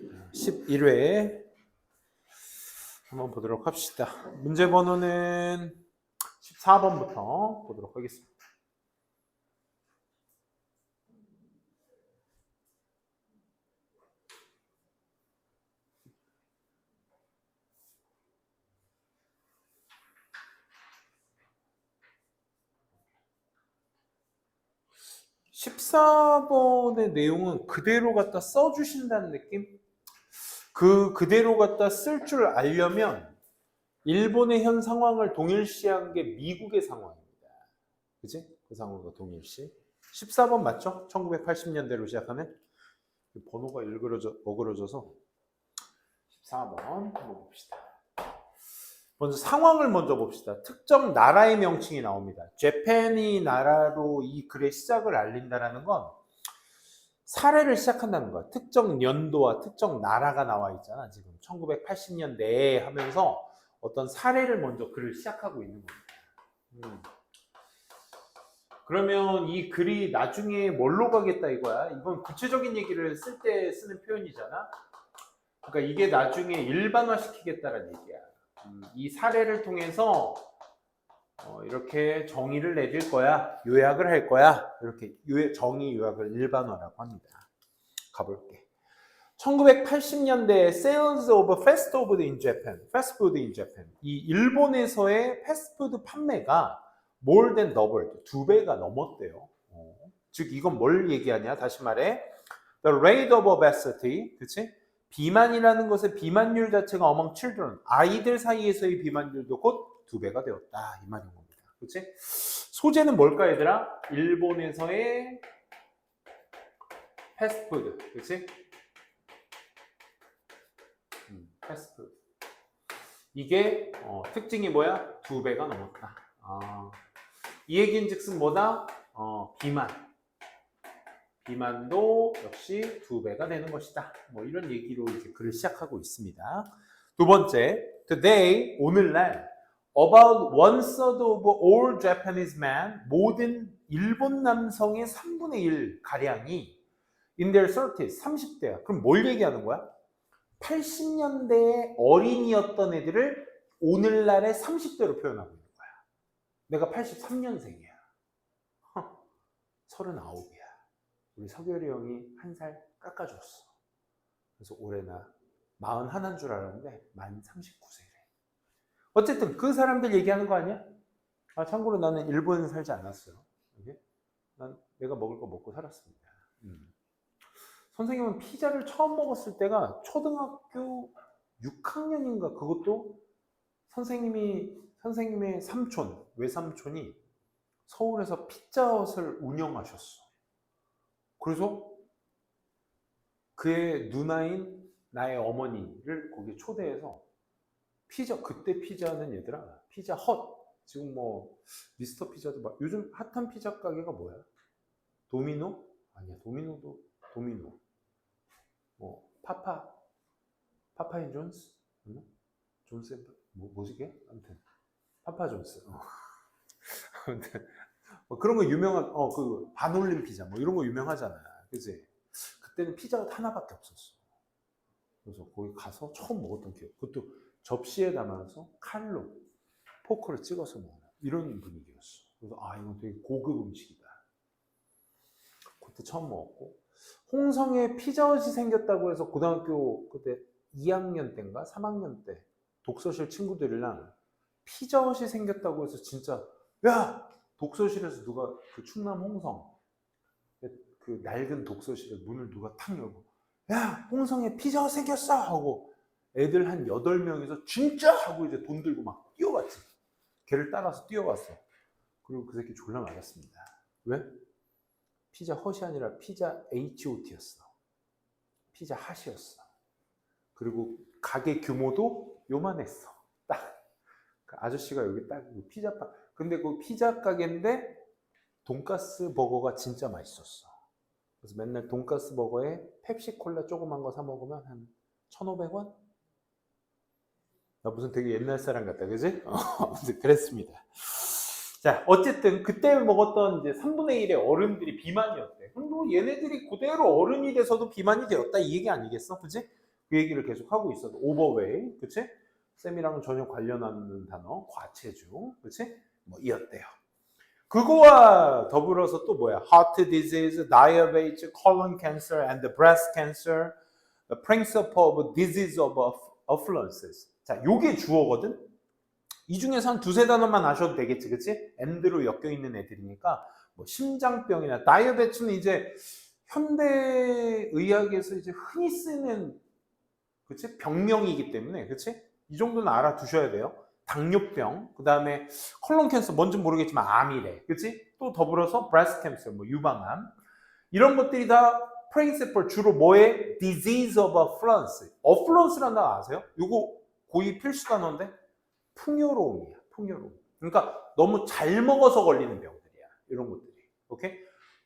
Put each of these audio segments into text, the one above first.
11회 한번 보도록 합시다. 문제 번호는 14번부터 보도록 하겠습니다. (14번의) 내용은 그대로 갖다 써주신다는 느낌? 그대로 갖다 쓸 줄 알려면 일본의 현 상황을 동일시한 게 미국의 상황입니다. 그치? 그 상황과 동일시. 14번 맞죠? 1980년대로 시작하는 번호가 어그러져서 14번 한번 봅시다. 먼저 상황을 먼저 봅시다. 특정 나라의 명칭이 나옵니다. 재팬이 나라로 이 글의 시작을 알린다는 건 사례를 시작한다는 거야. 특정 연도와 특정 나라가 나와 있잖아. 지금 1980년대에 하면서 어떤 사례를 먼저 글을 시작하고 있는 겁니다. 그러면 이 글이 나중에 뭘로 가겠다 이거야. 이건 구체적인 얘기를 쓸 때 쓰는 표현이잖아. 그러니까 이게 나중에 일반화시키겠다는 얘기야. 이 사례를 통해서 이렇게 정의를 내릴 거야. 요약을 할 거야. 이렇게 정의 요약을 일반화라고 합니다. 가볼게. 1980년대에 Sales of Fast Food in Japan, Fast Food in Japan. 이 일본에서의 패스트푸드 판매가 more than doubled, 2배가 넘었대요. 즉 이건 뭘 얘기하냐? 다시 말해, the rate of obesity, 그치? 비만이라는 것의 비만율 자체가 among children, 아이들 사이에서의 비만율도 곧 2배가 되었다 이 말인 겁니다. 그치? 소재는 뭘까 얘들아? 일본에서의 패스트푸드, 그치? 패스트푸드. 이게 특징이 뭐야? 2배가 넘었다. 이 얘기는 즉슨 뭐다? 비만도 역시 2배가 되는 것이다. 뭐 이런 얘기로 이제 글을 시작하고 있습니다. 두 번째, today, 오늘날 about 1/3 of all Japanese men, 모든 일본 남성의 3분의 1 가량이 in their 30s, 30대야. 그럼 뭘 얘기하는 거야? 80년대에 어린이였던 애들을 오늘날의 30대로 표현하고 있는 거야. 내가 83년생이야. 39이야. 우리 석열이 형이 1살 깎아줬어. 그래서 올해 나 41인 줄 알았는데 만 39세래. 어쨌든 그 사람들 얘기하는 거 아니야? 참고로 나는 일본에 살지 않았어요. 난 내가 먹을 거 먹고 살았습니다. 선생님은 피자를 처음 먹었을 때가 초등학교 6학년인가. 그것도 선생님의 삼촌, 외삼촌이 서울에서 피자헛을 운영하셨어. 그래서 그의 누나인 나의 어머니를 거기 초대해서 그때 피자는 얘들아, 피자헛, 지금 뭐 미스터 피자도 막, 요즘 핫한 피자 가게가 뭐야? 도미노? 아니야, 도미노. 뭐 파파인 존스? 존스 뭐지 이게? 아무튼 파파 존스. 아무튼 그런 거 유명한 그 반올림 피자 뭐 이런 거 유명하잖아. 그치? 그때는 피자가 하나밖에 없었어. 그래서 거기 가서 처음 먹었던 기억. 그것도 접시에 담아서 칼로 포크를 찍어서 먹는 이런 분위기였어. 그래서 이건 되게 고급 음식이다. 그때 처음 먹었고, 홍성에 피자헛이 생겼다고 해서 고등학교 그때 2학년 때인가 3학년 때 독서실 친구들이랑 피자헛이 생겼다고 해서 진짜, 야, 독서실에서 누가 그 충남 홍성 그 낡은 독서실에 문을 누가 탁 열고, 야, 홍성에 피자헛 생겼어 하고 애들 한 8명이서 진짜 하고 이제 돈 들고 막 뛰어갔지. 걔를 따라서 뛰어갔어. 그리고 그 새끼 졸라 맞았습니다. 왜? 피자 헛이 아니라 피자 HOT였어. 피자 핫이었어. 그리고 가게 규모도 요만했어. 딱 그 아저씨가 여기 딱 피자파. 근데 그 피자 가게인데 돈가스 버거가 진짜 맛있었어. 그래서 맨날 돈가스 버거에 펩시콜라 조그만 거 사 먹으면 한 1,500원? 나 무슨 되게 옛날 사람 같다, 그지? 그랬습니다. 자, 어쨌든 그때 먹었던 이제 3분의 1의 어른들이 비만이었대. 그럼 뭐 얘네들이 그대로 어른이 돼서도 비만이 되었다 이 얘기 아니겠어? 그지? 그 얘기를 계속 하고 있어도 overweight, 그치? 쌤이랑은 전혀 관련하는 단어, 과체중, 그치? 뭐 이었대요. 그거와 더불어서 또 뭐야? Heart disease, diabetes, colon cancer, and breast cancer, the principle of disease of affluences. 자, 요게 주어거든? 이 중에서 한 두세 단어만 아셔도 되겠지, 그치? and로 엮여있는 애들이니까, 뭐, 심장병이나, 다이어베츠는 이제, 현대의학에서 이제 흔히 쓰는, 그치? 병명이기 때문에, 그치? 이 정도는 알아두셔야 돼요. 당뇨병, 그 다음에 컬론 캔서, 뭔지 모르겠지만 암이래, 그치? 또 더불어서 breast cancer, 뭐, 유방암. 이런 것들이 다 principle, 주로 뭐에? disease of affluence. affluence라는 단어 아세요? 이거 고의 필수 단어인데? 풍요로움이야, 풍요로움. 그러니까 너무 잘 먹어서 걸리는 병들이야, 이런 것들이. 오케이?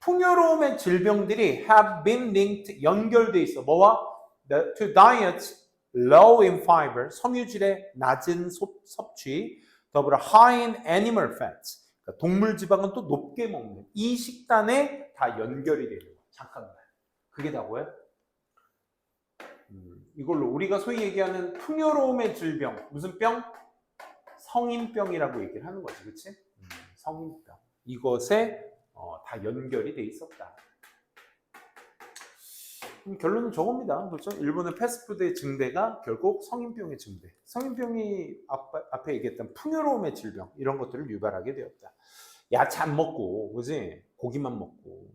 풍요로움의 질병들이 have been linked, 연결돼 있어. 뭐와? To diets low in fiber, 섬유질의 낮은 섭취, 더불어 high in animal fats, 그러니까 동물 지방은 또 높게 먹는 이 식단에 다 연결이 되는 거야. 잠깐만, 그게 다 뭐야? 이걸로 우리가 소위 얘기하는 풍요로움의 질병, 무슨 병? 성인병이라고 얘기를 하는 거지, 그치? 성인병. 이것에 다 연결이 돼 있었다. 결론은 저겁니다. 그렇죠? 일본의 패스트푸드의 증대가 결국 성인병의 증대. 성인병이 앞에 얘기했던 풍요로움의 질병, 이런 것들을 유발하게 되었다. 야채 안 먹고, 그지? 고기만 먹고.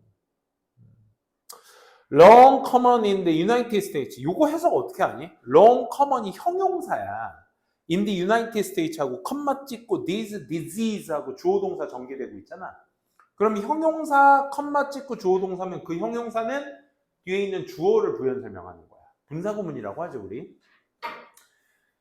long common in the United States. 요거 해석 어떻게 하니? long common이 형용사야. in the United States 하고 컴마 찍고 this disease 하고 주어동사 전개되고 있잖아. 그럼 형용사 컴마 찍고 주어동사면 그 형용사는 뒤에 있는 주어를 부연 설명하는 거야. 분사구문이라고 하죠, 우리.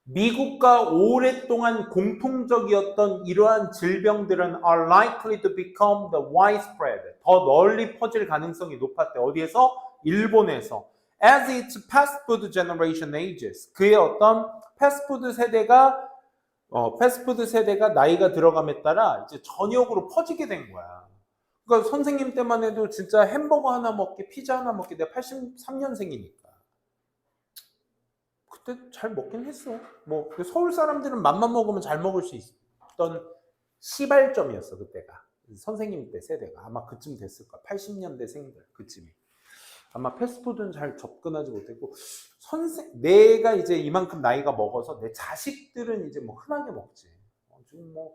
미국과 오랫동안 공통적이었던 이러한 질병들은 are likely to become the widespread. 더 널리 퍼질 가능성이 높았대. 어디에서? 일본에서. As its fast food generation ages. 그의 어떤 패스트푸드 세대가 나이가 들어감에 따라 이제 전역으로 퍼지게 된 거야. 그러니까 선생님 때만 해도 진짜 햄버거 하나 먹기, 피자 하나 먹기, 내가 83년생이니까. 그때 잘 먹긴 했어. 뭐 서울 사람들은 맘만 먹으면 잘 먹을 수 있던 시발점이었어, 그때가. 선생님 때 세대가 아마 그쯤 됐을 거야. 80년대 생들 그쯤이. 아마 패스트푸드는 잘 접근하지 못했고, 내가 이제 이만큼 나이가 먹어서 내 자식들은 이제 뭐 흔하게 먹지. 지금 뭐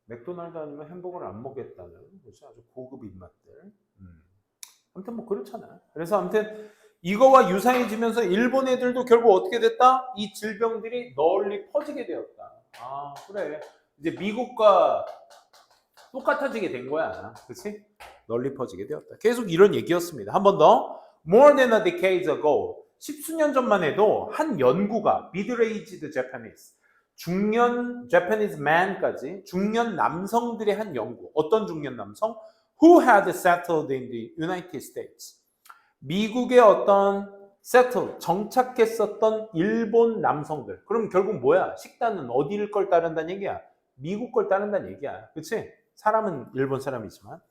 맥도날드 아니면 햄버거를 안 먹겠다는 것이 아주 고급 입맛들. 아무튼 뭐 그렇잖아. 그래서 아무튼 이거와 유사해지면서 일본 애들도 결국 어떻게 됐다? 이 질병들이 널리 퍼지게 되었다. 아, 그래. 이제 미국과 똑같아지게 된 거야. 그렇지? 널리 퍼지게 되었다. 계속 이런 얘기였습니다. 한 번 더. More than a decade ago, 10수년 전만 해도 한 연구가 middle-aged Japanese, 중년 Japanese man까지 중년 남성들의 한 연구. 어떤 중년 남성? Who had settled in the United States. 미국의 어떤 settle, 정착했었던 일본 남성들. 그럼 결국 뭐야? 식단은 어디를 걸 따른다는 얘기야? 미국 걸 따른다는 얘기야. 그치? 사람은 일본 사람이지만.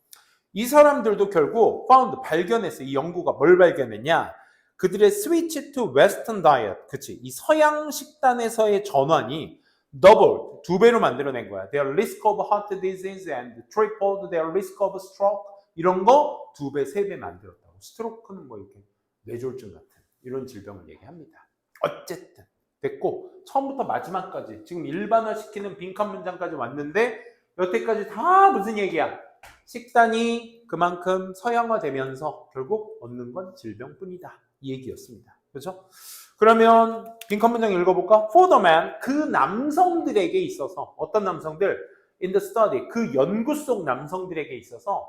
이 사람들도 결국 found, 발견했어. 이 연구가 뭘 발견했냐? 그들의 switch to western diet, 그치? 이 서양 식단에서의 전환이 double, 2배로 만들어낸 거야. Their risk of heart disease and tripled their risk of stroke. 이런 거 2배, 3배 만들었다고. 스트로크는 뭐 이렇게 뇌졸중 같은 이런 질병을 얘기합니다. 어쨌든 됐고, 처음부터 마지막까지 지금 일반화시키는 빈칸 문장까지 왔는데 여태까지 다 무슨 얘기야? 식단이 그만큼 서양화되면서 결국 얻는 건 질병뿐이다. 이 얘기였습니다. 그렇죠? 그러면 빈칸 문장 읽어볼까? For the man, 그 남성들에게 있어서, 어떤 남성들? In the study, 그 연구 속 남성들에게 있어서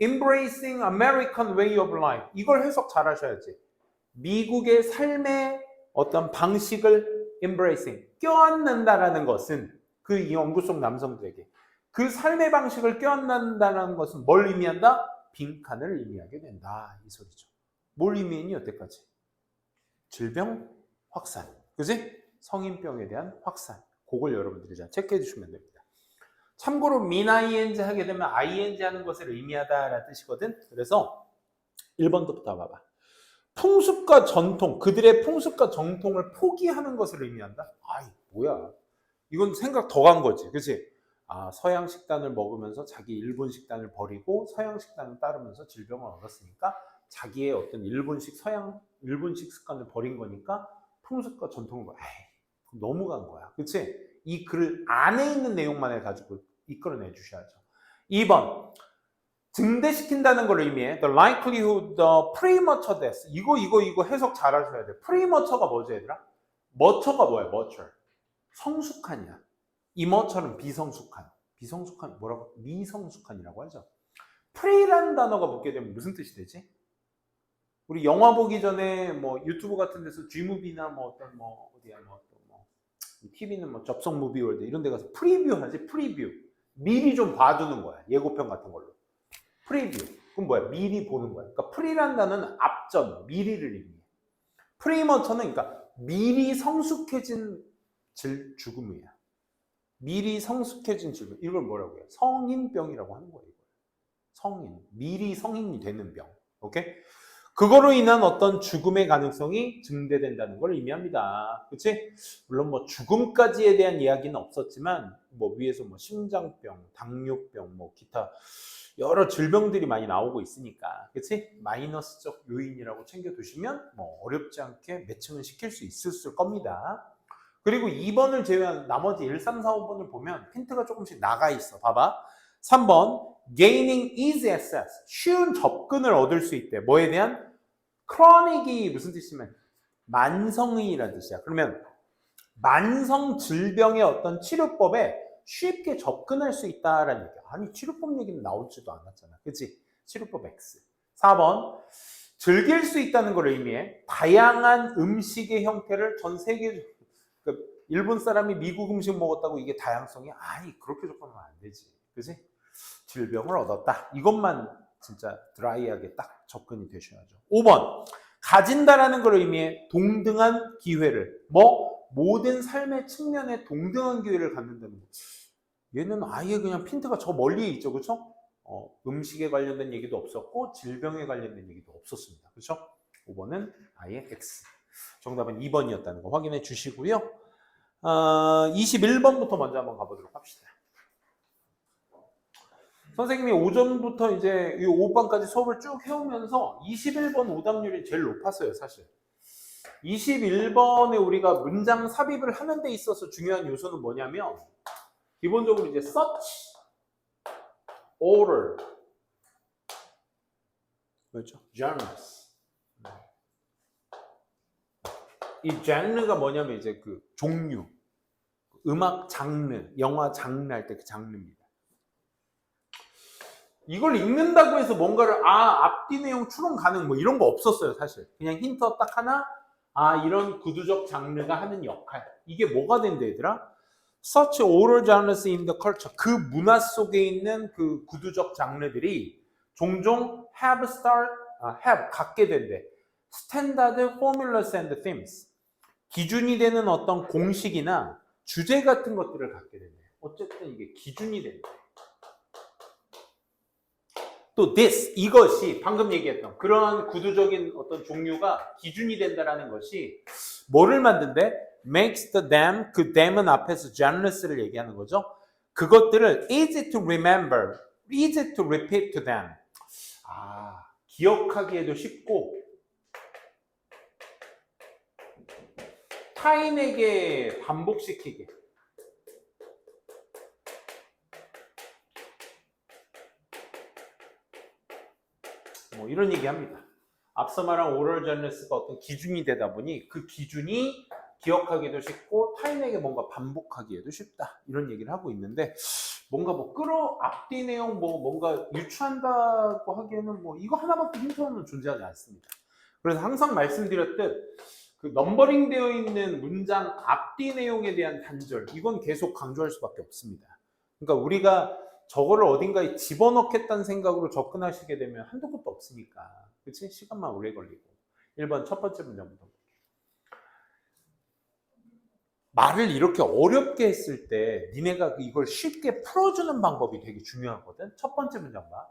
embracing American way of life, 이걸 해석 잘 하셔야지. 미국의 삶의 어떤 방식을 embracing, 껴안는다라는 것은 그 연구 속 남성들에게 그 삶의 방식을 껴안는다는 것은 뭘 의미한다? 빈칸을 의미하게 된다. 이 소리죠. 뭘 의미했니 여태까지? 질병 확산. 그지? 성인병에 대한 확산. 그걸 여러분들이 잘 체크해 주시면 됩니다. 참고로 min ing 하게 되면 ing 하는 것을 의미하다라는 뜻이거든. 그래서 1번부터 봐봐. 풍습과 전통, 그들의 풍습과 정통을 포기하는 것을 의미한다? 아이, 뭐야. 이건 생각 더 간 거지. 그치? 아, 서양 식단을 먹으면서 자기 일본 식단을 버리고 서양 식단을 따르면서 질병을 얻었으니까 자기의 어떤 일본식 습관을 버린 거니까 풍습과 전통을, 에이, 너무 간 거야. 그치? 이 글 안에 있는 내용만을 가지고 이끌어내 주셔야죠. 2번. 증대시킨다는 걸 의미해. The likelihood, the premature death. 이거 해석 잘 하셔야 돼. premature가 뭐지, 얘들아? 머처가 뭐야, mature. 성숙한이야. imature는 비성숙한. 비성숙한, 뭐라고? 미성숙한이라고 하죠. pre라는 단어가 붙게 되면 무슨 뜻이 되지? 우리 영화 보기 전에 뭐 유튜브 같은 데서 Gmovie나 뭐 어떤 뭐 어디야 뭐 또 뭐 TV는 뭐 접속 무비월드 이런 데 가서 프리뷰 하지. 프리뷰. 미리 좀 봐두는 거야. 예고편 같은 걸로. 프리뷰. 그럼 뭐야? 미리 보는 거야. 그러니까 프리란 단어는 앞전, 미리를 의미해. 프리머처는 그러니까 미리 성숙해진 죽음이야. 미리 성숙해진 질병. 이걸 뭐라고 해요? 성인병이라고 하는 거예요. 성인. 미리 성인이 되는 병. 오케이? 그거로 인한 어떤 죽음의 가능성이 증대된다는 걸 의미합니다. 그치? 물론 뭐 죽음까지에 대한 이야기는 없었지만, 뭐 위에서 뭐 심장병, 당뇨병, 뭐 기타 여러 질병들이 많이 나오고 있으니까. 그치? 마이너스적 요인이라고 챙겨두시면 뭐 어렵지 않게 매칭을 시킬 수 있을 겁니다. 그리고 2번을 제외한 나머지 1, 3, 4, 5번을 보면 힌트가 조금씩 나가 있어. 봐봐. 3번, gaining easy access. 쉬운 접근을 얻을 수 있대. 뭐에 대한? chronic이 무슨 뜻이면 만성이라는 뜻이야. 그러면 만성 질병의 어떤 치료법에 쉽게 접근할 수 있다라는 얘기야. 아니, 치료법 얘기는 나오지도 않았잖아. 그치? 치료법 X. 4번, 즐길 수 있다는 걸 의미해. 다양한 음식의 형태를 전 세계적으로, 그러니까 일본 사람이 미국 음식 먹었다고 이게 다양성이, 아니, 그렇게 접근하면 안 되지. 그치? 질병을 얻었다. 이것만 진짜 드라이하게 딱 접근이 되셔야죠. 5번, 가진다라는 걸 의미해. 동등한 기회를. 모든 삶의 측면에 동등한 기회를 갖는다는 거. 얘는 아예 그냥 핀트가 저 멀리에 있죠. 그렇죠? 음식에 관련된 얘기도 없었고 질병에 관련된 얘기도 없었습니다. 그렇죠? 5번은 아예 X. 정답은 2번이었다는 거 확인해 주시고요. 21번부터 먼저 한번 가보도록 합시다. 선생님이 오전부터 이제 이 오후반까지 수업을 쭉 해오면서 21번 오답률이 제일 높았어요, 사실. 21번에 우리가 문장 삽입을 하는 데 있어서 중요한 요소는 뭐냐면 기본적으로 이제 such, order, 그렇죠? genres. 이 장르가 뭐냐면 이제 그 종류, 음악 장르, 영화 장르 할 때 그 장르입니다. 이걸 읽는다고 해서 뭔가를 앞뒤 내용 추론 가능 뭐 이런 거 없었어요, 사실. 그냥 힌트 딱 하나, 이런 구두적 장르가 하는 역할. 이게 뭐가 된대, 얘들아? Such oral genres in the culture. 그 문화 속에 있는 그 구두적 장르들이 종종 have 갖게 된대. Standard formulas and themes. 기준이 되는 어떤 공식이나 주제 같은 것들을 갖게 된대. 어쨌든 이게 기준이 된대. 또 this, 이것이 방금 얘기했던 그러한 구두적인 어떤 종류가 기준이 된다라는 것이 뭐를 만든대? makes the them, 그 them은 앞에서 genres를 얘기하는 거죠. 그것들을 easy to remember, easy to repeat to them. 기억하기에도 쉽고 타인에게 반복시키게. 뭐 이런 얘기 합니다. 앞서 말한 오럴 전레스가 어떤 기준이 되다 보니 그 기준이 기억하기도 쉽고 타인에게 뭔가 반복하기에도 쉽다. 이런 얘기를 하고 있는데 뭔가 뭐 앞뒤 내용 뭔가 유추한다고 하기에는 뭐 이거 하나밖에 힌트는 존재하지 않습니다. 그래서 항상 말씀드렸듯 그 넘버링 되어 있는 문장 앞뒤 내용에 대한 단절 이건 계속 강조할 수밖에 없습니다. 그러니까 우리가 저거를 어딘가에 집어넣겠다는 생각으로 접근하시게 되면 한도 끝도 없으니까. 그치? 시간만 오래 걸리고. 1번 첫 번째 문장부터. 말을 이렇게 어렵게 했을 때 니네가 이걸 쉽게 풀어주는 방법이 되게 중요하거든. 첫 번째 문장 봐.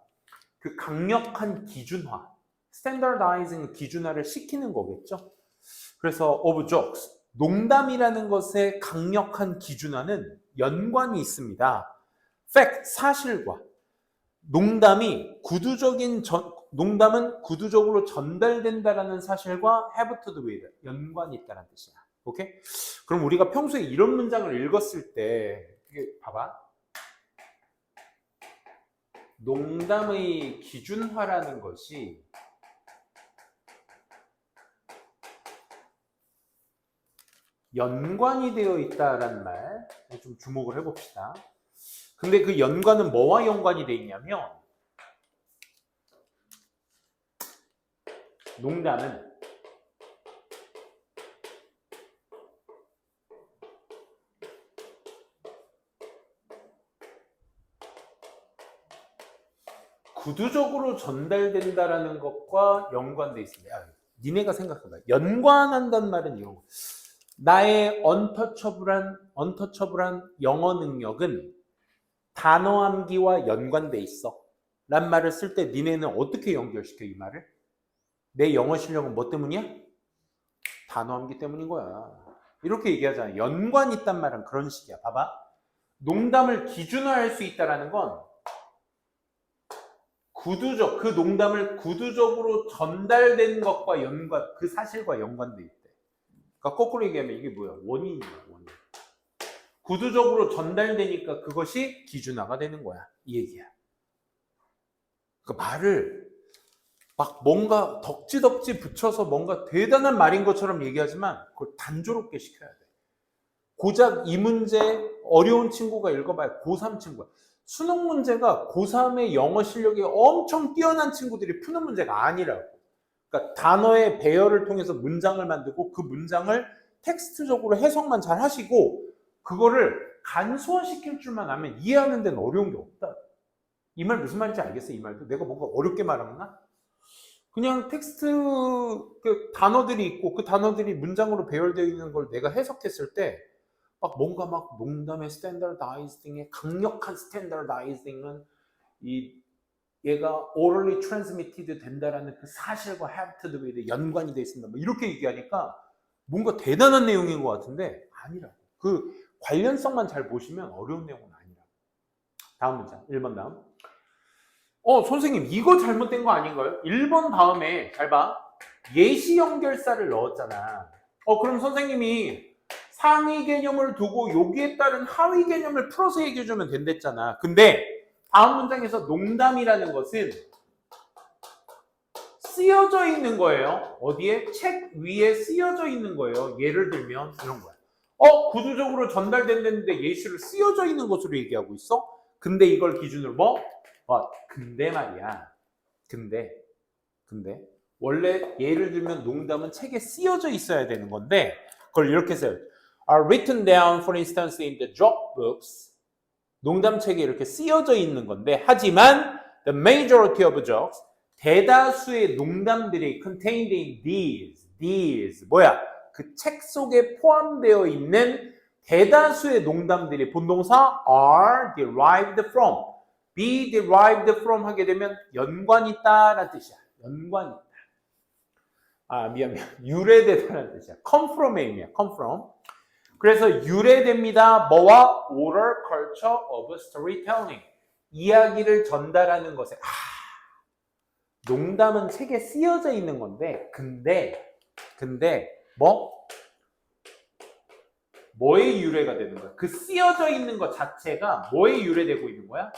그 강력한 기준화. standardizing 기준화를 시키는 거겠죠. 그래서 of jokes, 농담이라는 것의 강력한 기준화는 연관이 있습니다. fact, 사실과 농담은 구두적으로 전달된다라는 사실과 have to do with, 연관이 있다는 뜻이야. 오케이? 그럼 우리가 평소에 이런 문장을 읽었을 때, 이게 봐봐. 농담의 기준화라는 것이 연관이 되어 있다라는 말, 좀 주목을 해봅시다. 근데 그 연관은 뭐와 연관이 되어 있냐면, 농담은 구두적으로 전달된다라는 것과 연관되어 있습니다. 야, 니네가 생각해봐. 연관한다는 말은 이런 거. 나의 언터처블한 영어 능력은 단어 암기와 연관돼 있어. 란 말을 쓸 때 니네는 어떻게 연결시켜, 이 말을? 내 영어 실력은 뭐 때문이야? 단어 암기 때문인 거야. 이렇게 얘기하잖아. 연관이 있단 말은 그런 식이야. 봐봐. 농담을 기준화할 수 있다는 건 그 농담을 구두적으로 전달된 것과 연관, 그 사실과 연관돼 있대. 그러니까 거꾸로 얘기하면 이게 뭐야? 원인이야, 원인. 구두적으로 전달되니까 그것이 기준화가 되는 거야. 이 얘기야. 그러니까 말을 막 뭔가 덕지덕지 붙여서 뭔가 대단한 말인 것처럼 얘기하지만 그걸 단조롭게 시켜야 돼. 고작 이 문제 어려운 친구가 읽어봐야 고3 친구야. 수능 문제가 고3의 영어 실력이 엄청 뛰어난 친구들이 푸는 문제가 아니라고. 그러니까 단어의 배열을 통해서 문장을 만들고 그 문장을 텍스트적으로 해석만 잘 하시고 그거를 간소화시킬 줄만 아면 이해하는 데는 어려운 게 없다. 이 말 무슨 말인지 알겠어? 이 말도 내가 뭔가 어렵게 말하나? 그냥 텍스트 그 단어들이 있고 그 단어들이 문장으로 배열되어 있는 걸 내가 해석했을 때 막 뭔가 막 농담의 스탠더다이징의 강력한 스탠더다이징은 얘가 orally transmitted 된다라는 그 사실과 have to do with 연관이 되어 있습니다. 뭐 이렇게 얘기하니까 뭔가 대단한 내용인 것 같은데 아니라고. 그 관련성만 잘 보시면 어려운 내용은 아니라고. 다음 문장 1번 다음. 선생님 이거 잘못된 거 아닌가요? 1번 다음에 잘 봐. 예시 연결사를 넣었잖아. 그럼 선생님이 상위 개념을 두고 여기에 따른 하위 개념을 풀어서 얘기해주면 된댔잖아. 근데 다음 문장에서 농담이라는 것은 쓰여져 있는 거예요. 어디에? 책 위에 쓰여져 있는 거예요. 예를 들면 이런 거야. 구두적으로 전달된다는데 예시를 쓰여져 있는 것으로 얘기하고 있어? 근데 이걸 기준으로 근데 말이야. 근데 원래 예를 들면 농담은 책에 쓰여져 있어야 되는 건데 그걸 이렇게 써요. are written down for instance in the joke books. 농담책에 이렇게 쓰여져 있는 건데 하지만 the majority of jokes 대다수의 농담들이 contained in these 뭐야? 그 책 속에 포함되어 있는 대다수의 농담들이 본동사 are derived from be derived from 하게 되면 연관이 있다라는 뜻이야. 연관이 있다. 미안. 유래되다라는 뜻이야. come from의 의미야. come from. 그래서 유래됩니다. 뭐와? oral culture of storytelling. 이야기를 전달하는 것에. 농담은 책에 쓰여져 있는 건데 근데 뭐의 유래가 되는 거야? 그 쓰여져 있는 것 자체가 뭐에 유래되고 있는 거야?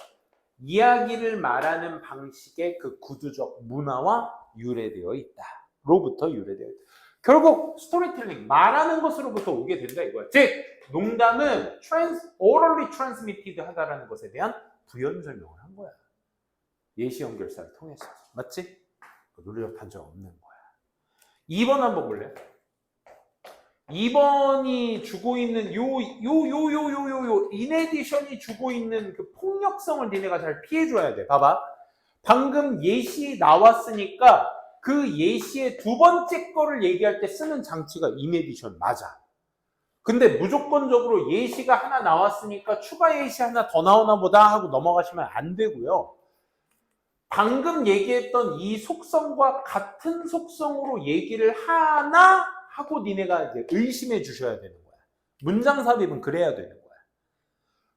이야기를 말하는 방식의 그 구두적 문화와 유래되어 있다. 로부터 유래되어 있다. 결국 스토리텔링, 말하는 것으로부터 오게 된다 이거야. 즉 농담은 orally transmitted 하다라는 것에 대한 부연 설명을 한 거야. 예시 연결사를 통해서. 맞지? 논리적 단정 없는 거야. 2번 한번 볼래? 2번이 주고 있는 인에디션이 주고 있는 그 폭력성을 니네가 잘 피해줘야 돼. 봐봐. 방금 예시 나왔으니까 그 예시의 두 번째 거를 얘기할 때 쓰는 장치가 인에디션 맞아. 근데 무조건적으로 예시가 하나 나왔으니까 추가 예시 하나 더 나오나 보다 하고 넘어가시면 안 되고요. 방금 얘기했던 이 속성과 같은 속성으로 얘기를 하나 하고 니네가 이제 의심해 주셔야 되는 거야. 문장 삽입은 그래야 되는 거야.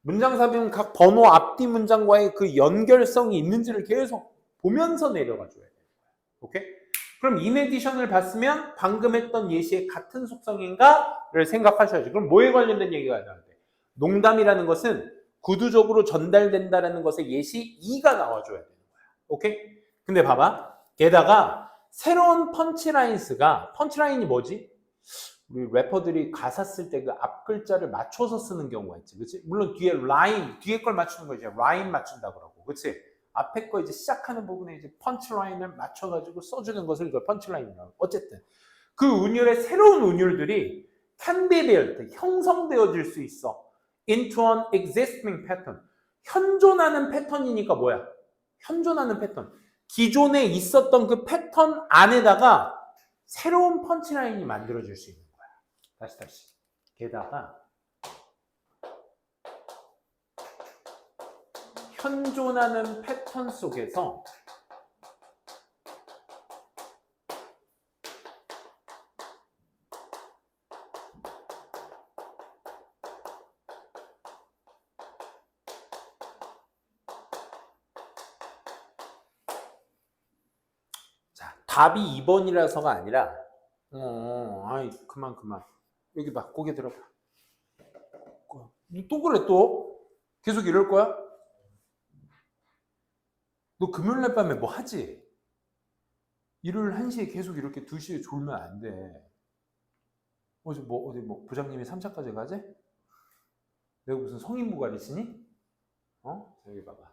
문장 삽입은 각 번호 앞뒤 문장과의 그 연결성이 있는지를 계속 보면서 내려가 줘야 되는 거야. 오케이? 그럼 인에디션을 봤으면 방금 했던 예시의 같은 속성인가를 생각하셔야죠. 그럼 뭐에 관련된 얘기가 나와야 돼? 농담이라는 것은 구두적으로 전달된다는 것에 예시 2가 나와줘야 되는 거야. 오케이? 근데 봐봐. 게다가 새로운 펀치라인이 뭐지? 우리 래퍼들이 가사 쓸 때 그 앞 글자를 맞춰서 쓰는 경우가 있지. 그치? 물론 뒤에 뒤에 걸 맞추는 거 이제 라임 맞춘다 그러고. 그치? 앞에 거 이제 시작하는 부분에 이제 펀치라인을 맞춰가지고 써주는 것을 이걸 펀치라인이라고. 어쨌든. 그 운율의 새로운 운율들이 can be built, 형성되어질 수 있어. into an existing pattern. 현존하는 패턴이니까 뭐야? 현존하는 패턴. 기존에 있었던 그 패턴 안에다가 새로운 펀치라인이 만들어질 수 있는 거야. 다시. 게다가 현존하는 패턴 속에서 답이 2번이라서가 아니라 아이 그만 여기 봐 고개 들어봐. 또 그래 또 계속 이럴 거야? 너 금요일날 밤에 뭐 하지? 일요일 1시에 계속 이렇게 2시에 졸면 안 돼. 어디 부장님이 3차까지 가지? 내가 무슨 성인부 가르치니? 여기 봐봐.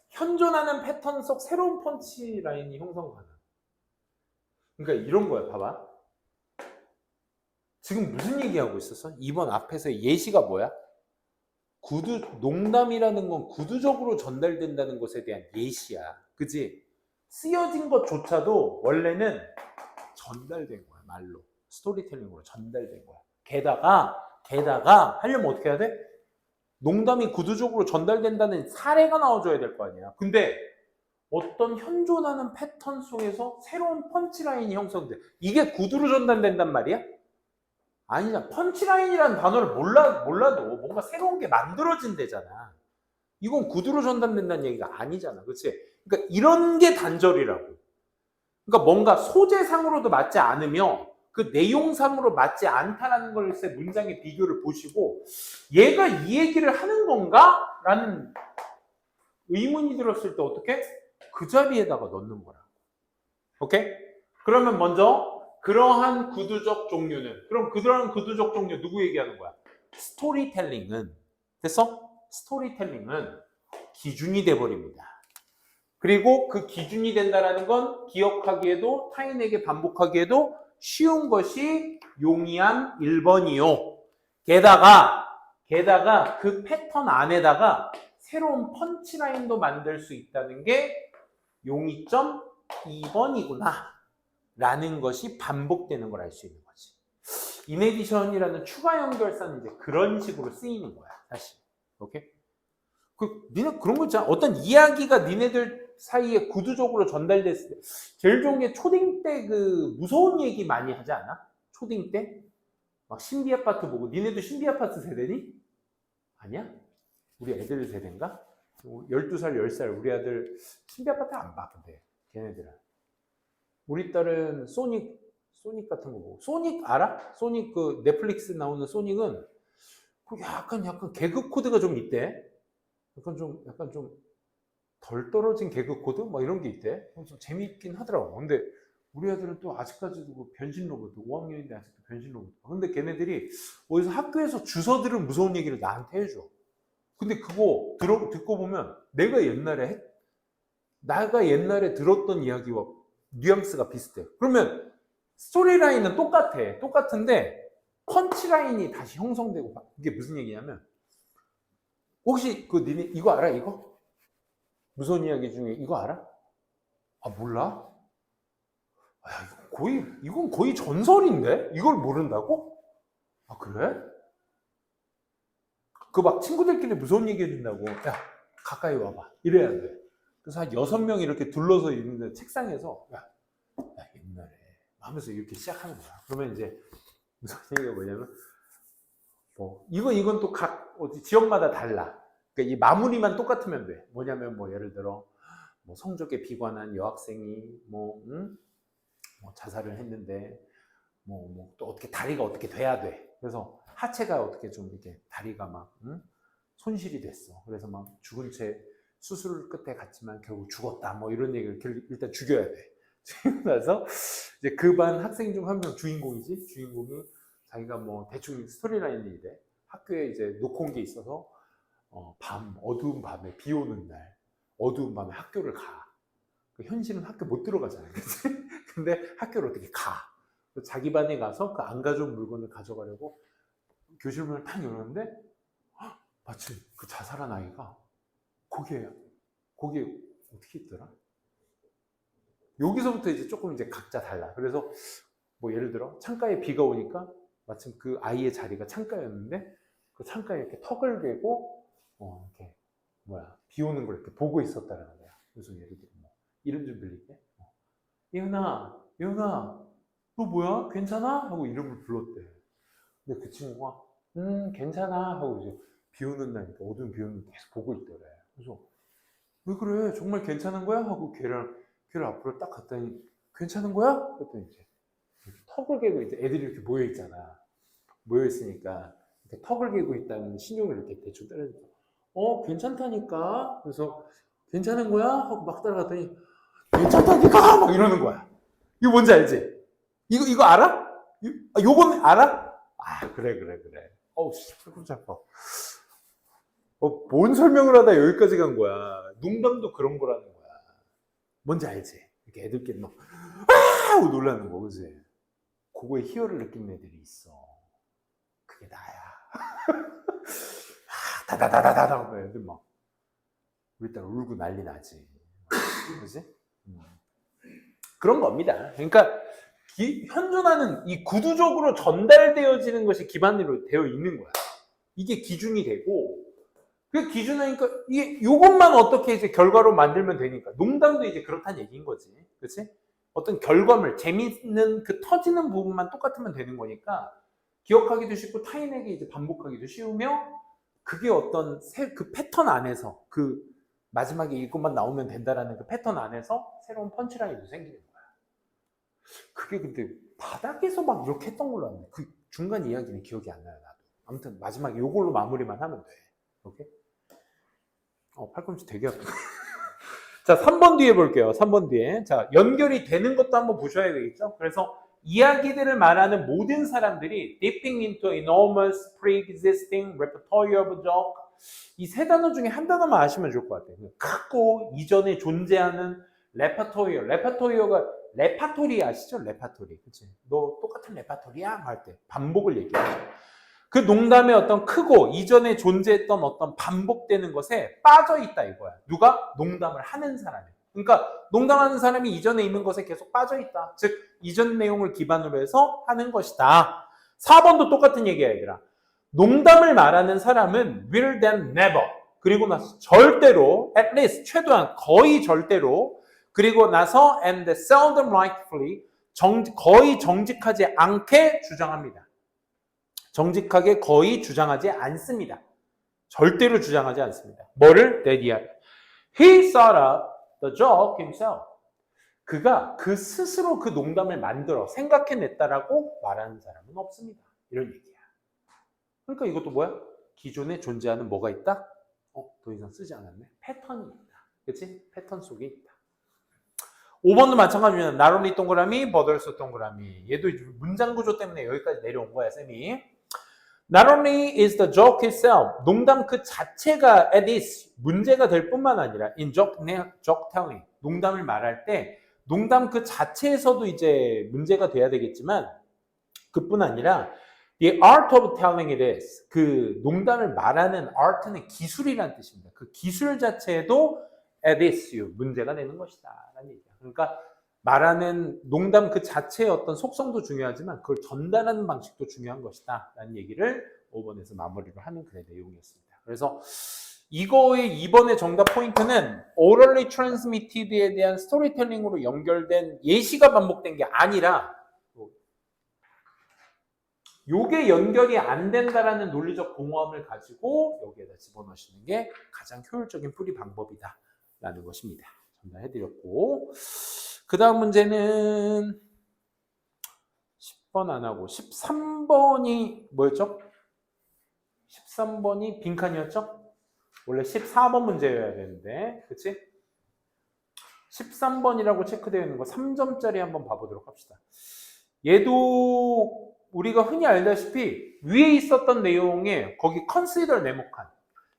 현존하는 패턴 속 새로운 펀치라인이 형성 가능. 그러니까 이런 거야. 봐봐. 지금 무슨 얘기하고 있었어? 2번 앞에서 예시가 뭐야? 농담이라는 건 구두적으로 전달된다는 것에 대한 예시야. 그지? 쓰여진 것조차도 원래는 전달된 거야. 말로. 스토리텔링으로 전달된 거야. 게다가 하려면 어떻게 해야 돼? 농담이 구두적으로 전달된다는 사례가 나와줘야 될 거 아니야. 근데 어떤 현존하는 패턴 속에서 새로운 펀치라인이 형성돼. 이게 구두로 전달된단 말이야? 아니잖아. 펀치라인이라는 단어를 몰라도 뭔가 새로운 게 만들어진대잖아. 이건 구두로 전달된다는 얘기가 아니잖아. 그치? 그러니까 이런 게 단절이라고. 그러니까 뭔가 소재상으로도 맞지 않으며 그 내용상으로 맞지 않다라는 것의 문장의 비교를 보시고 얘가 이 얘기를 하는 건가? 라는 의문이 들었을 때 어떻게? 그 자리에다가 넣는 거라. 오케이? 그러면 먼저 그러한 구두적 종류는 그럼 그러한 구두적 종류 누구 얘기하는 거야? 스토리텔링은 됐어? 스토리텔링은 기준이 돼버립니다. 그리고 그 기준이 된다라는 건 기억하기에도 타인에게 반복하기에도 쉬운 것이 용이함 1번이요. 게다가 그 패턴 안에다가 새로운 펀치라인도 만들 수 있다는 게 용이점 2번이구나 라는 것이 반복되는 걸 알 수 있는 거지. 인에디션이라는 추가 연결사는 이제 그런 식으로 쓰이는 거야, 사실. 오케이? 니네 그런 거 있잖아. 어떤 이야기가 니네들 사이에 구두적으로 전달됐을 때 제일 좋은 게 초딩 때 그 무서운 얘기 많이 하지 않아? 초딩 때? 막 신비아파트 보고. 니네도 신비아파트 세대니? 아니야? 우리 애들 세대인가? 12살, 10살 우리 아들 신비아파트 안 봐, 근데 걔네들은. 우리 딸은 소닉 같은 거 보고. 소닉 알아? 소닉 그 넷플릭스 나오는 소닉은 약간 개그 코드가 좀 있대. 약간 좀 덜 떨어진 개그 코드? 막 이런 게 있대. 좀 재미있긴 하더라고. 근데 우리 애들은 또 아직까지도 그 변신 로봇, 5학년인데 아직도 변신 로봇. 근데 걔네들이 어디서 학교에서 주워 들은 무서운 얘기를 나한테 해줘. 근데 그거 듣고 보면 내가 옛날에 들었던 이야기와 뉘앙스가 비슷해. 그러면 스토리라인은 똑같은데 펀치라인이 다시 형성되고. 이게 무슨 얘기냐면 혹시 니네 이거 알아? 이거? 무서운 이야기 중에 이거 알아? 아 몰라? 이건 거의 전설인데? 이걸 모른다고? 아 그래? 그 막 친구들끼리 무서운 얘기 해준다고. 야 가까이 와봐. 이래야 돼. 그래서 한 6명 이렇게 둘러서 있는데 책상에서 야 옛날에 하면서 이렇게 시작하는 거야. 그러면 이제 무슨 얘기가 뭐냐면 이건 또 각 어디 지역마다 달라. 그러니까 이 마무리만 똑같으면 돼. 뭐냐면 예를 들어 성적에 비관한 여학생이 뭐 자살을 했는데 또 어떻게 다리가 어떻게 돼야 돼. 그래서 하체가 어떻게 좀 이렇게 다리가 막 손실이 됐어. 그래서 막 죽은 채 수술 끝에 갔지만 결국 죽었다. 뭐 이런 얘기를 일단 죽여야 돼. 죽이고 나서 이제 그 반 학생 중 한 명 주인공이지. 주인공이 자기가 대충 스토리라인이 이래. 학교에 이제 놓고 온 게 있어서 어두운 밤에 비 오는 날 어두운 밤에 학교를 가. 현실은 학교 못 들어가잖아요. 그치? 근데 학교를 어떻게 가. 자기 반에 가서 그 안 가져온 물건을 가져가려고 교실 문을 탁 열었는데 마치 그 자살한 아이가 거기에 어떻게 있더라? 여기서부터 이제 조금 이제 각자 달라. 그래서 예를 들어 창가에 비가 오니까 마침 그 아이의 자리가 창가였는데 그 창가에 이렇게 턱을 대고 이렇게 비 오는 걸 이렇게 보고 있었다는 거야. 그래서 예를 들어 이름 좀 빌릴게. 예은아, 너 뭐야? 괜찮아? 하고 이름을 불렀대. 근데 그 친구가 괜찮아 하고 이제 비 오는 날이니까 어두운 비 오는 날 계속 보고 있더래. 그래서 왜 그래? 정말 괜찮은 거야? 하고 걔를 앞으로 딱 갔더니 괜찮은 거야? 그랬더니 이제 턱을 개고 이제 애들이 이렇게 모여 있잖아. 모여 있으니까 이렇게 턱을 개고 있다는 신용을 이렇게 대충 때려줘. 괜찮다니까. 그래서 괜찮은 거야? 하고 막 따라갔더니 괜찮다니까 막 이러는 거야. 이거 뭔지 알지? 이거 알아? 요건 알아? 그래. 어우 팔꿈치아파. 뭔 설명을 하다 여기까지 간 거야. 농담도 그런 거라는 거야. 뭔지 알지? 이렇게 애들끼리 막 하고 놀라는 거, 그지? 그거에 희열을 느끼는 애들이 있어. 그게 나야. 다다다다다다 애들 막 우리 딸 울고 난리 나지. 그지? 그런 겁니다. 그러니까 현존하는 이 구두적으로 전달되어지는 것이 기반으로 되어 있는 거야. 이게 기준이 되고 그 기준이니까 이게 요것만 어떻게 이제 결과로 만들면 되니까 농담도 이제 그렇다는 얘기인 거지. 그렇지? 어떤 결과물, 재밌는 그 터지는 부분만 똑같으면 되는 거니까 기억하기도 쉽고 타인에게 이제 반복하기도 쉬우며 그게 어떤 그 패턴 안에서 그 마지막에 이것만 나오면 된다라는 그 패턴 안에서 새로운 펀치라인도 생기는 거야. 그게 근데 바닥에서 막 이렇게 했던 걸로 아는데 그 중간 이야기는 기억이 안 나요, 나도. 아무튼 마지막에 요걸로 마무리만 하면 돼. 오케이? 팔꿈치 되게 아프다. 자, 3번 뒤에 볼게요. 3번 뒤에. 자, 연결이 되는 것도 한번 보셔야 되겠죠? 그래서 이야기들을 말하는 모든 사람들이 dipping into enormous pre-existing repertoire of joke 이 세 단어 중에 한 단어만 아시면 좋을 것 같아요. 크고 이전에 존재하는 레퍼토리어. 레퍼토리어가 레파토리 아시죠? 레파토리. 그치? 너 똑같은 레파토리야? 할 때 반복을 얘기하죠. 그 농담의 어떤 크고 이전에 존재했던 어떤 반복되는 것에 빠져있다 이거야. 누가? 농담을 하는 사람이. 그러니까 농담하는 사람이 이전에 있는 것에 계속 빠져있다. 즉 이전 내용을 기반으로 해서 하는 것이다. 4번도 똑같은 얘기야 얘들아. 농담을 말하는 사람은 will then never 그리고 나서 절대로 at least 최소한 거의 절대로 그리고 나서 and seldom rightfully 거의 정직하지 않게 주장합니다. 정직하게 거의 주장하지 않습니다. 절대로 주장하지 않습니다. 뭐를? He thought up the joke himself. 그가 그 스스로 그 농담을 만들어 생각해냈다라고 말하는 사람은 없습니다. 이런 얘기야. 그러니까 이것도 뭐야? 기존에 존재하는 뭐가 있다? 더 이상 쓰지 않았네. 패턴이 있다. 그치? 패턴 속에 있다. 5번도 마찬가지입니다. not only 동그라미, but also 동그라미. 얘도 문장 구조 때문에 여기까지 내려온 거야, 쌤이. Not only is the joke itself, 농담 그 자체가 at is 문제가 될 뿐만 아니라 in joke telling, 농담을 말할 때 농담 그 자체에서도 이제 문제가 돼야 되겠지만 그뿐 아니라 the art of telling it is, 그 농담을 말하는 art는 기술이라는 뜻입니다. 그 기술 자체에도 at issue, 문제가 되는 것이다 라는 얘기야. 그러니까 말하는 농담 그 자체의 어떤 속성도 중요하지만 그걸 전달하는 방식도 중요한 것이다 라는 얘기를 5번에서 마무리를 하는 글의 내용이었습니다. 그래서 이거의 이번에 정답 포인트는 orally transmitted에 대한 스토리텔링으로 연결된 예시가 반복된 게 아니라 요게 연결이 안 된다라는 논리적 공허함을 가지고 여기에다 집어넣으시는 게 가장 효율적인 풀이 방법이다 라는 것입니다. 전달해드렸고, 그 다음 문제는 10번 안 하고 13번이 뭐였죠? 13번이 빈칸이었죠? 원래 14번 문제여야 되는데, 그치? 13번이라고 체크되어 있는 거 3점짜리 한번 봐보도록 합시다. 얘도 우리가 흔히 알다시피 위에 있었던 내용에 거기 consider 네모칸,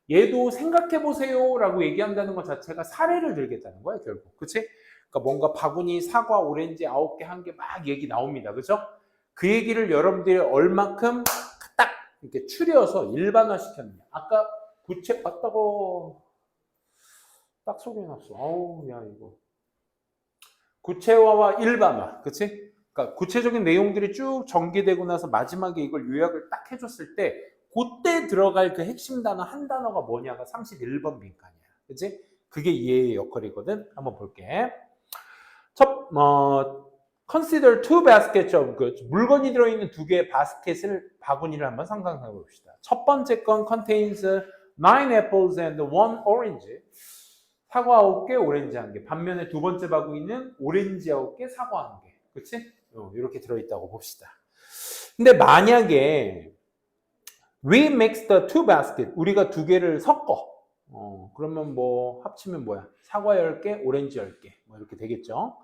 얘도 생각해보세요 라고 얘기한다는 것 자체가 사례를 들겠다는 거야 결국. 그치? 그러니까 뭔가 바구니, 사과, 오렌지 9개, 1개 막 얘기 나옵니다. 그죠? 그 얘기를 여러분들이 얼마큼 딱 이렇게 추려서 일반화 시켰느냐. 아까 구체 봤다고 딱 소개해놨어. 아우 야 이거 구체화와 일반화. 그치? 그러니까 구체적인 내용들이 쭉 전개되고 나서 마지막에 이걸 요약을 딱 해줬을 때 그때 들어갈 그 핵심 단어 한 단어가 뭐냐가 31번 빈칸이야. 그치? 그게 이해의 역할이거든. 한번 볼게. consider two baskets of goods. 물건이 들어있는 두 개의 바구니를 한번 상상해 봅시다. 첫 번째 건 contains 9 apples and 1 orange. 사과 9개, 오렌지 1개. 반면에 두 번째 바구니는 오렌지 9개, 사과 1개. 그치? 이렇게 들어있다고 봅시다. 근데 만약에 we mix the two baskets, 우리가 두 개를 섞어. 그러면 뭐 합치면 뭐야? 사과 10개, 오렌지 10개. 뭐 이렇게 되겠죠.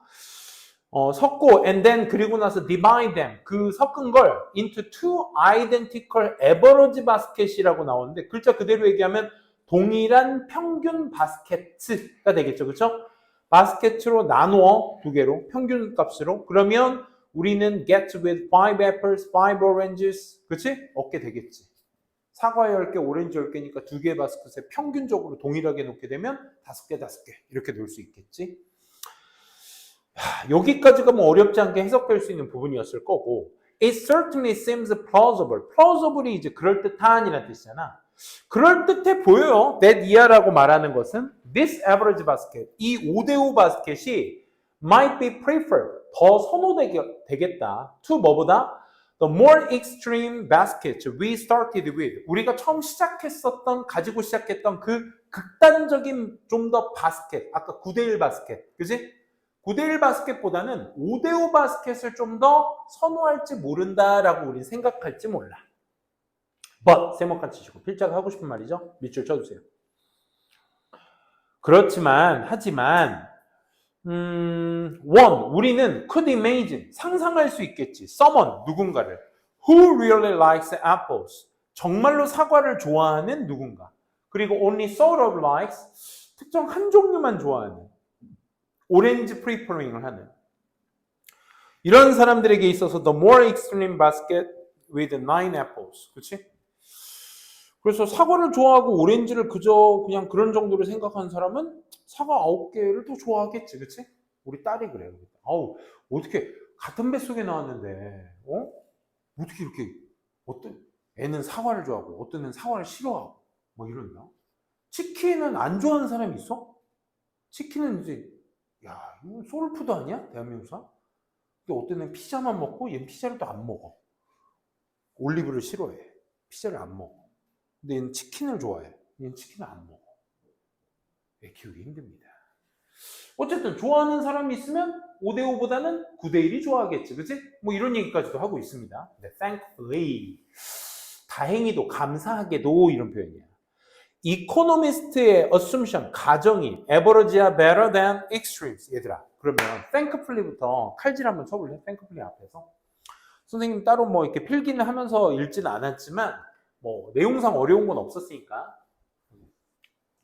섞고 and then 그리고 나서 divide them, 그 섞은 걸 into two identical average basket이라고 나오는데 글자 그대로 얘기하면 동일한 평균 바스켓가 되겠죠. 그렇죠? 바스켓으로 나누어 두 개로 평균 값으로. 그러면 우리는 get with 5 apples, 5 oranges. 그렇지? 얻게 되겠지. 사과 10개, 오렌지 10개니까 두 개의 바스켓에 평균적으로 동일하게 놓게 되면 5개, 5개 이렇게 놓을 수 있겠지. 여기까지가 뭐 어렵지 않게 해석될 수 있는 부분이었을 거고, it certainly seems plausible. plausible이 이제 그럴듯한이라는 뜻이잖아. 그럴듯해 보여요. that year라고 말하는 것은 this average basket, 이 5대5 바스켓이 might be preferred, 더 선호되겠다. to 뭐보다? the more extreme baskets we started with. 우리가 처음 가지고 시작했던 그 극단적인 좀 더 바스켓, 아까 9대1 바스켓, 그지? 9대1 바스켓보다는 5대5 바스켓을 좀 더 선호할지 모른다라고 우린 생각할지 몰라. but 세모칸 치시고 필자가 하고 싶은 말이죠. 밑줄 쳐주세요. 하지만 우리는 could imagine, 상상할 수 있겠지. someone, 누군가를 who really likes apples, 정말로 사과를 좋아하는 누군가. 그리고 only sort of likes, 특정 한 종류만 좋아하는, 오렌지 프리퍼링을 하는 이런 사람들에게 있어서 the more extreme basket with 9 apples. 그렇지? 그래서 사과를 좋아하고 오렌지를 그냥 그런 정도로 생각하는 사람은 사과 9개를 더 좋아하겠지. 그치? 우리 딸이 그래요. 아우, 어떻게 같은 뱃속에 나왔는데 어떻게 이렇게 어떤 애는 사과를 좋아하고 어떤 애는 사과를 싫어하고 뭐 이런다. 치킨은 안 좋아하는 사람이 있어? 치킨은 이제 야, 이거 소울푸드 아니야? 대한민국사? 근데 어떤 애는 피자만 먹고 얘는 피자를 또 안 먹어. 올리브를 싫어해. 피자를 안 먹어. 근데 얘는 치킨을 좋아해. 얘는 치킨을 안 먹어. 애 키우기 힘듭니다. 어쨌든 좋아하는 사람이 있으면 5대5보다는 9대1이 좋아하겠지. 그치? 뭐 이런 얘기까지도 하고 있습니다. 네, thankfully. 다행히도, 감사하게도 이런 표현이야. 이코노미스트의 assumption, 가정이 average야 better than extremes. 얘들아, 그러면 thankfully부터 칼질 한번 쳐볼래? thankfully 앞에서. 선생님 따로 뭐 이렇게 필기는 하면서 읽지는 않았지만 뭐 내용상 어려운 건 없었으니까.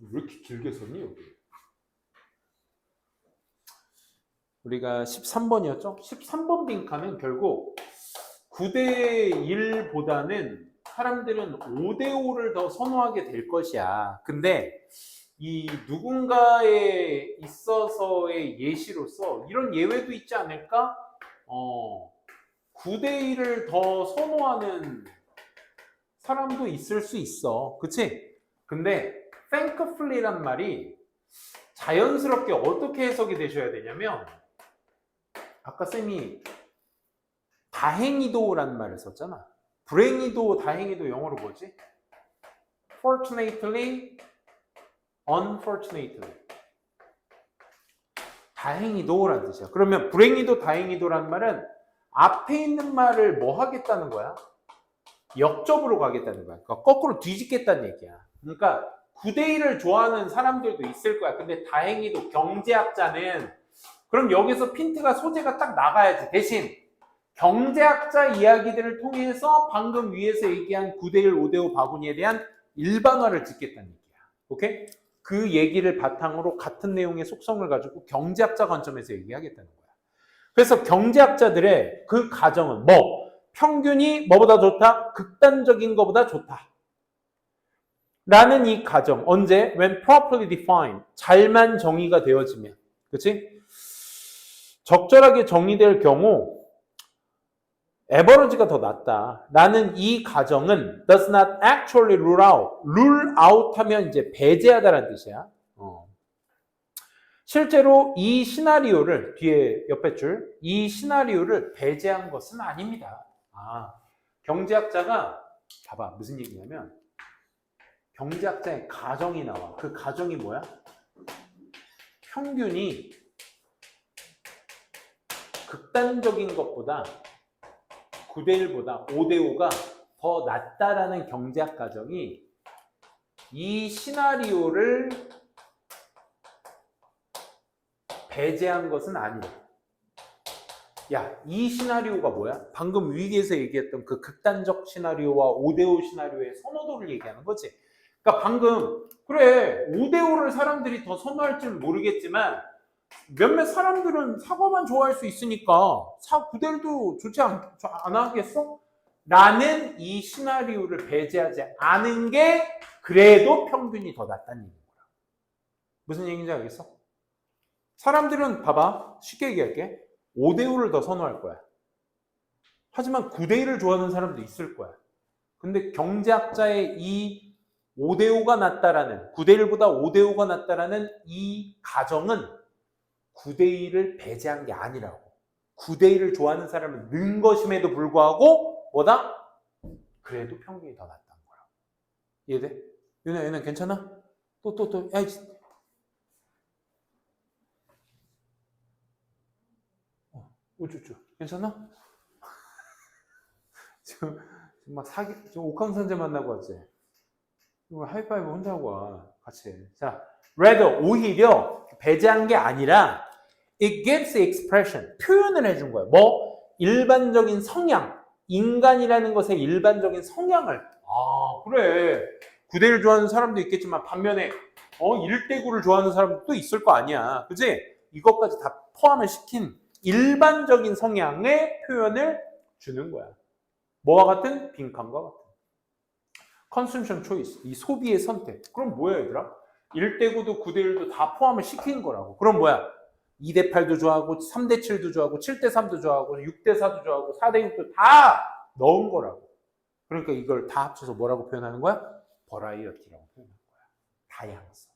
왜 이렇게 길게 썼니 여기? 우리가 13번이었죠? 13번 빈칸은 결국 9대1보다는 사람들은 5대5를 더 선호하게 될 것이야. 근데 이 누군가에 있어서의 예시로서 이런 예외도 있지 않을까? 9대1을 더 선호하는 사람도 있을 수 있어. 그치? 근데 thankfully란 말이 자연스럽게 어떻게 해석이 되셔야 되냐면 아까 쌤이 다행히도라는 말을 썼잖아. 불행히도 다행히도 영어로 뭐지? fortunately, unfortunately. 다행히도라는 뜻이야. 그러면 불행히도 다행히도라는 말은 앞에 있는 말을 뭐 하겠다는 거야? 역접으로 가겠다는 거야. 그러니까 거꾸로 뒤집겠다는 얘기야. 그러니까 9대1을 좋아하는 사람들도 있을 거야. 근데 다행히도 경제학자는 그럼 여기서 핀트가 소재가 딱 나가야지. 대신 경제학자 이야기들을 통해서 방금 위에서 얘기한 9대1, 5대5 바구니에 대한 일반화를 짓겠다는 얘기야. 오케이? 그 얘기를 바탕으로 같은 내용의 속성을 가지고 경제학자 관점에서 얘기하겠다는 거야. 그래서 경제학자들의 그 가정은 뭐? 평균이 뭐보다 좋다? 극단적인 것보다 좋다. 라는 이 가정. 언제? When properly defined. 잘만 정의가 되어지면. 그치? 적절하게 정의될 경우 에버러지가 더 낫다. 라는 이 가정은 does not actually rule out. rule out 하면 이제 배제하다라는 뜻이야. 실제로 이 시나리오를 뒤에 옆에 줄 이 시나리오를 배제한 것은 아닙니다. 경제학자가 봐봐 무슨 얘기냐면 경제학자의 가정이 나와. 그 가정이 뭐야? 평균이 극단적인 것보다 9대1보다 5대5가 더 낫다라는 경제학 가정이 이 시나리오를 배제한 것은 아니다. 야, 이 시나리오가 뭐야? 방금 위기에서 얘기했던 그 극단적 시나리오와 5대5 시나리오의 선호도를 얘기하는 거지. 그러니까 방금 그래 5대5를 사람들이 더 선호할 줄 모르겠지만 몇몇 사람들은 사과만 좋아할 수 있으니까 9대1도 좋지 안 하겠어? 라는 이 시나리오를 배제하지 않은 게 그래도 평균이 더 낫다는 얘기인 거야. 무슨 얘기인지 알겠어? 사람들은 봐봐 쉽게 얘기할게 5대5를 더 선호할 거야. 하지만 9대1을 좋아하는 사람도 있을 거야. 근데 경제학자의 이 5대5가 낫다라는 9대1보다 5대5가 낫다라는 이 가정은 9대1을 배제한 게 아니라고. 9대1을 좋아하는 사람은 는 것임에도 불구하고 뭐다? 그래도 평균이 더 낫다는 거야. 이해돼? 윤아, 얘는 괜찮아? 야, 우쭈쭈 괜찮아? 지금 막 지금 옥황선제 만나고 왔지? 하이파이브 혼자 하고 와. 같이. 자, rather 오히려 배제한 게 아니라 it gives expression 표현을 해준 거야. 뭐? 일반적인 성향. 인간이라는 것의 일반적인 성향을. 그래. 9대1 좋아하는 사람도 있겠지만 반면에 1대9를 좋아하는 사람도 있을 거 아니야. 그치? 이것까지 다 포함을 시킨 일반적인 성향의 표현을 주는 거야. 뭐와 같은? 빈칸과 같은. consumption choice, 이 소비의 선택. 그럼 뭐야 얘들아? 1대9도 9대1도 다 포함을 시키는 거라고. 그럼 뭐야? 2대8도 좋아하고 3대7도 좋아하고 7대3도 좋아하고 6대4도 좋아하고 4대6도 다 넣은 거라고. 그러니까 이걸 다 합쳐서 뭐라고 표현하는 거야? 버라이어티라고 표현하는 거야. 다양성.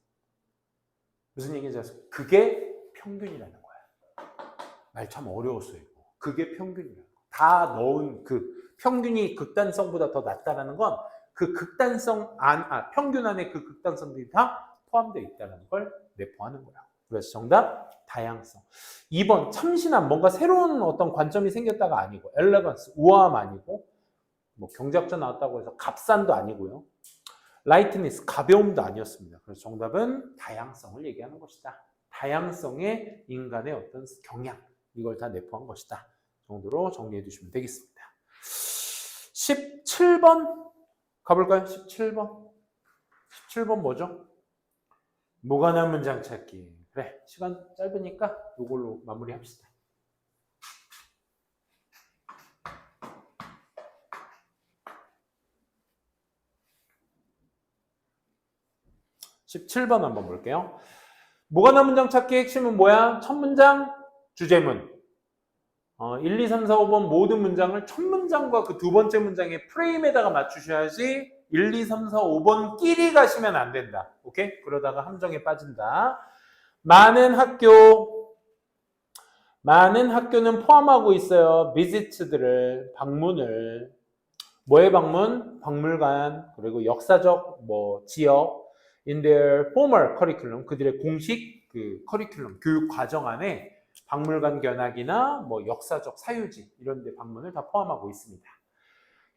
무슨 얘기인지 아세요? 그게 평균이라는 거야. 말 참 어려웠어요. 이거. 그게 평균이라는 거야. 다 넣은 그 평균이 극단성보다 더 낫다라는 건 그 극단성 평균 안에 그 극단성들이 다 포함되어 있다는 걸 내포하는 거야. 그래서 정답 다양성. 2번 참신함, 뭔가 새로운 어떤 관점이 생겼다가 아니고 엘레건스, 우아함 아니고 뭐 경제학자 나왔다고 해서 값산도 아니고요. 라이트니스, 가벼움도 아니었습니다. 그래서 정답은 다양성을 얘기하는 것이다. 다양성의 인간의 어떤 경향, 이걸 다 내포한 것이다. 정도로 정리해 주시면 되겠습니다. 17번 가볼까요? 17번. 17번 뭐죠? 무관한 문장 찾기. 그래, 시간 짧으니까 이걸로 마무리합시다. (17번) 한번 볼게요. 무관한 문장 찾기의 핵심은 뭐야? 첫 문장, 주제문. 1, 2, 3, 4, 5번 모든 문장을 첫 문장과 그 두 번째 문장의 프레임에다가 맞추셔야지 1, 2, 3, 4, 5번 끼리 가시면 안 된다. 오케이? 그러다가 함정에 빠진다. 많은 학교는 포함하고 있어요. 비지트들을, 방문을. 뭐의 방문? 박물관, 그리고 역사적 지역, in their formal curriculum, 그들의 공식 커리큘럼, 교육 과정 안에 박물관 견학이나 역사적 사유지 이런 데 방문을 다 포함하고 있습니다.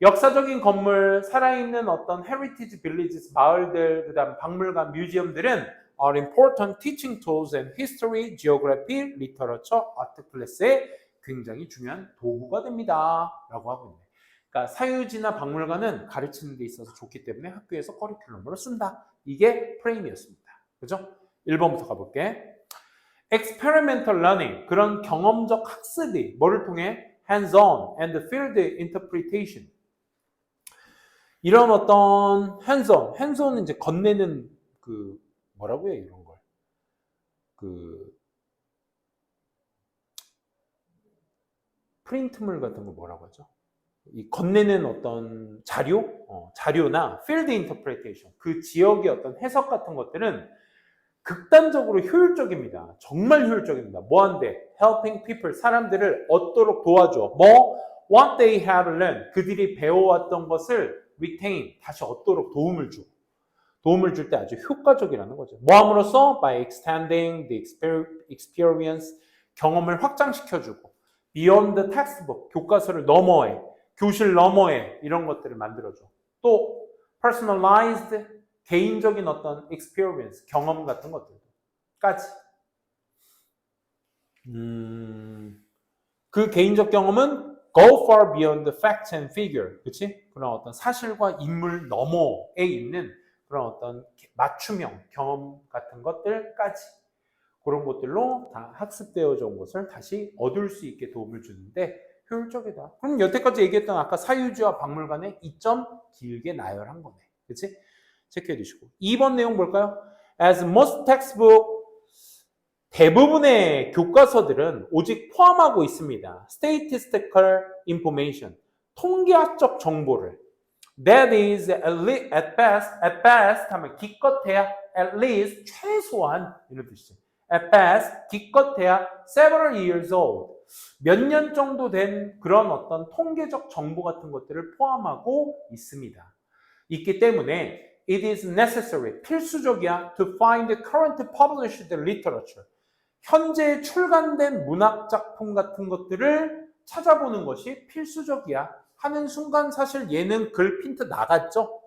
역사적인 건물, 살아있는 어떤 heritage villages, 마을들, 그다음 박물관, 뮤지엄들은 are important teaching tools and history, geography, literature, art class의 굉장히 중요한 도구가 됩니다. 라고 하고 있네요. 그러니까 사유지나 박물관은 가르치는 데 있어서 좋기 때문에 학교에서 커리큘럼으로 쓴다. 이게 프레임이었습니다. 그죠? 1번부터 가볼게. experimental learning, 그런 경험적 학습이 뭐를 통해? hands-on and field interpretation. 이런 어떤 hands-on은 이제 건네는 뭐라고 해요, 이런 걸. 프린트물 같은 거 뭐라고 하죠? 이 건네는 어떤 자료나 field interpretation, 그 지역의 어떤 해석 같은 것들은 극단적으로 효율적입니다. 정말 효율적입니다. 뭐한데? helping people, 사람들을 얻도록 도와줘. what they have learned, 그들이 배워왔던 것을 retain, 다시 얻도록 도움을 줘. 도움을 줄 때 아주 효과적이라는 거죠. 뭐함으로써? by extending the experience, 경험을 확장시켜주고 beyond the textbook, 교과서를 너머에, 교실 너머에 이런 것들을 만들어줘. 또 personalized, 개인적인 어떤 experience, 경험 같은 것들까지. 그 개인적 경험은 go far beyond the facts and figure, 그치? 그런 어떤 사실과 인물 너머에 있는 그런 어떤 맞춤형 경험 같은 것들까지, 그런 것들로 다 학습되어져 온 것을 다시 얻을 수 있게 도움을 주는데 효율적이다. 그럼 여태까지 얘기했던 아까 사유지와 박물관의 이점 길게 나열한 거네. 그치? 체크해 두시고. 2번 내용 볼까요? As most textbook, 대부분의 교과서들은 오직 포함하고 있습니다. statistical information, 통계학적 정보를. That is at best 하면 기껏해야, at least 최소한 이런 뜻이죠. At best 기껏해야 several years old, 몇 년 정도 된 그런 어떤 통계적 정보 같은 것들을 포함하고 있습니다. 있기 때문에 it is necessary, 필수적이야 to find the current published literature, 현재 출간된 문학 작품 같은 것들을 찾아보는 것이 필수적이야 하는 순간 사실 얘는 글 핀트 나갔죠?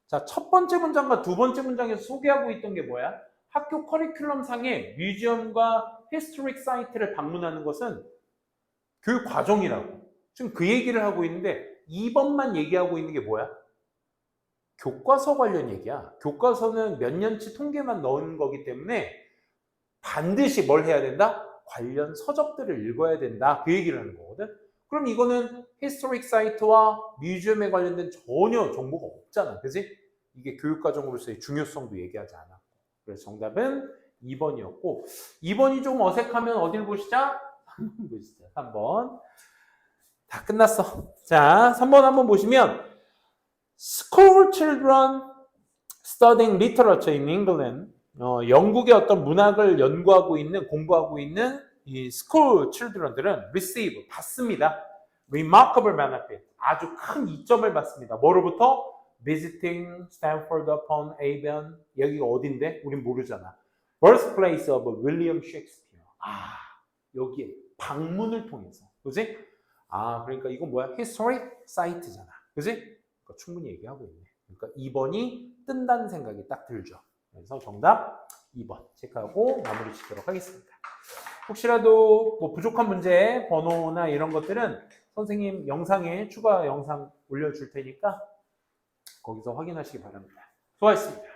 자, 첫 번째 문장과 두 번째 문장에서 소개하고 있던 게 뭐야? 학교 커리큘럼 상에 뮤지엄과 히스토릭 사이트를 방문하는 것은 교육 과정이라고. 지금 그 얘기를 하고 있는데 2번만 얘기하고 있는 게 뭐야? 교과서 관련 얘기야. 교과서는 몇 년치 통계만 넣은 거기 때문에 반드시 뭘 해야 된다? 관련 서적들을 읽어야 된다. 그 얘기를 하는 거거든. 그럼 이거는 히스토릭 사이트와 뮤지엄에 관련된 전혀 정보가 없잖아. 그지? 이게 교육과정으로서의 중요성도 얘기하지 않아. 그래서 정답은 2번이었고, 2번이 좀 어색하면 어딜 보시자? 3번 보시죠. 3번. 다 끝났어. 자, 3번 한번 보시면 School children studying literature in England, 영국의 어떤 문학을 연구하고 있는, 공부하고 있는 이 school children들은 receive, 받습니다. remarkable benefit, 아주 큰 이점을 받습니다. 뭐로부터? visiting Stamford upon Avon, 여기가 어딘데? 우린 모르잖아. birthplace of William Shakespeare. 여기에 방문을 통해서, 그지? 그러니까 이건 뭐야? historic site잖아, 그지? 그러니까 충분히 얘기하고 있네. 그러니까 2번이 뜬다는 생각이 딱 들죠. 그래서 정답 2번 체크하고 마무리 짓도록 하겠습니다. 혹시라도 부족한 문제, 번호나 이런 것들은 선생님 영상에 추가 영상 올려줄 테니까 거기서 확인하시기 바랍니다. 수고하셨습니다.